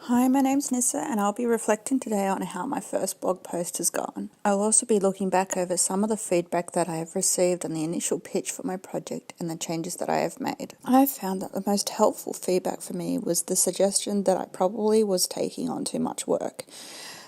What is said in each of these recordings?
Hi, my name's Nissa and I'll be reflecting today on how my first blog post has gone. I'll also be looking back over some of the feedback that I have received on the initial pitch for my project and the changes that I have made. I have found that the most helpful feedback for me was the suggestion that I probably was taking on too much work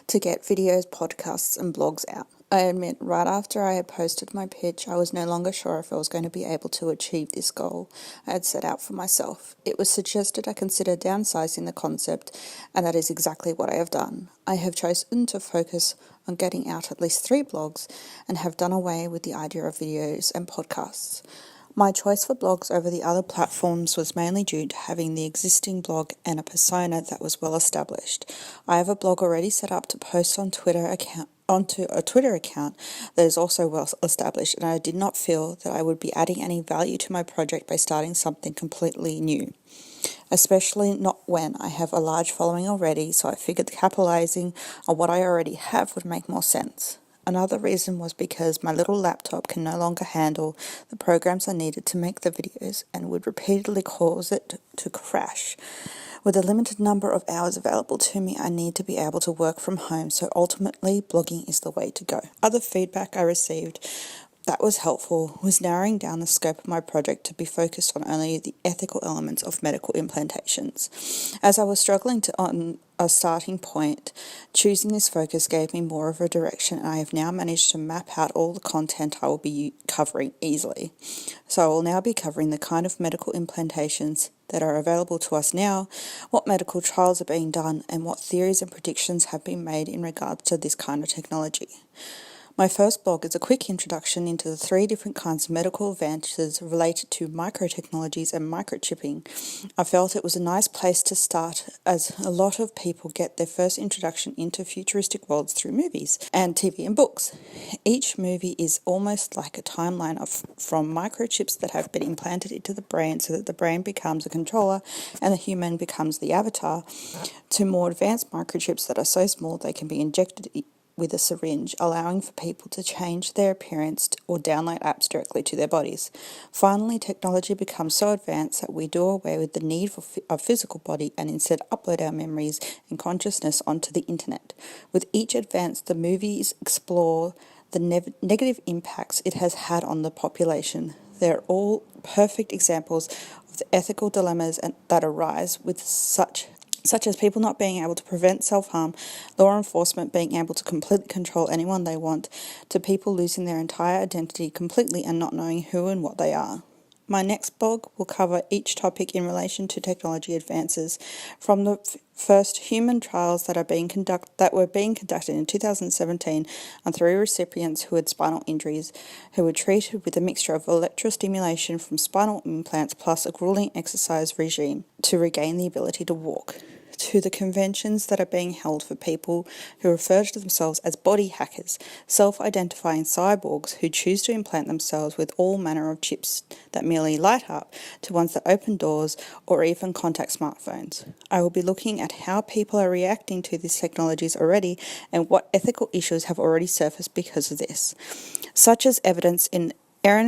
to get videos, podcasts and blogs out. I admit, right after I had posted my pitch, I was no longer sure if I was going to be able to achieve this goal I had set out for myself. It was suggested I consider downsizing the concept, and that is exactly what I have done. I have chosen to focus on getting out at least 3 blogs and have done away with the idea of videos and podcasts. My choice for blogs over the other platforms was mainly due to having the existing blog and a persona that was well established. I have a blog already set up to post onto a Twitter account that is also well established, and I did not feel that I would be adding any value to my project by starting something completely new, especially not when I have a large following already, so I figured capitalizing on what I already have would make more sense. Another reason was because my little laptop can no longer handle the programs I needed to make the videos and would repeatedly cause it to crash. With a limited number of hours available to me, I need to be able to work from home, so ultimately blogging is the way to go. Other feedback I received that was helpful was narrowing down the scope of my project to be focused on only the ethical elements of medical implantations. As I was struggling on a starting point, choosing this focus gave me more of a direction, and I have now managed to map out all the content I will be covering easily. So I will now be covering the kind of medical implantations that are available to us now, what medical trials are being done, and what theories and predictions have been made in regards to this kind of technology. My first blog is a quick introduction into the 3 different kinds of medical advances related to microtechnologies and microchipping. I felt it was a nice place to start, as a lot of people get their first introduction into futuristic worlds through movies and TV and books. Each movie is almost like a timeline from microchips that have been implanted into the brain so that the brain becomes a controller and the human becomes the avatar, to more advanced microchips that are so small they can be injected with a syringe, allowing for people to change their appearance or download apps directly to their bodies. Finally, technology becomes so advanced that we do away with the need for a physical body and instead upload our memories and consciousness onto the internet. With each advance, the movies explore the negative impacts it has had on the population. They're all perfect examples of the ethical dilemmas that arise with such as people not being able to prevent self-harm, law enforcement being able to completely control anyone they want, to people losing their entire identity completely and not knowing who and what they are. My next blog will cover each topic in relation to technology advances, from the first human trials that were being conducted in 2017 on 3 recipients who had spinal injuries, who were treated with a mixture of electrostimulation from spinal implants plus a grueling exercise regime to regain the ability to walk, to the conventions that are being held for people who refer to themselves as body hackers, self-identifying cyborgs who choose to implant themselves with all manner of chips that merely light up, to ones that open doors or even contact smartphones. I will be looking at how people are reacting to these technologies already and what ethical issues have already surfaced because of this, such as evidence in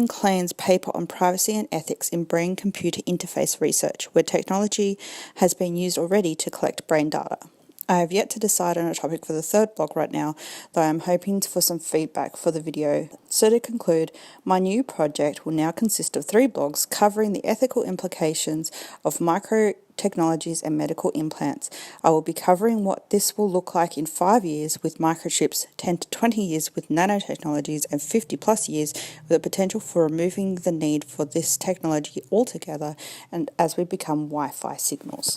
Klein's paper on privacy and ethics in brain-computer interface research, where technology has been used already to collect brain data. I have yet to decide on a topic for the 3rd blog right now, though I am hoping for some feedback for the video. So to conclude, my new project will now consist of 3 blogs covering the ethical implications of microtechnologies and medical implants. I will be covering what this will look like in 5 years with microchips, 10 to 20 years with nanotechnologies, and 50 plus years with the potential for removing the need for this technology altogether, and as we become Wi-Fi signals.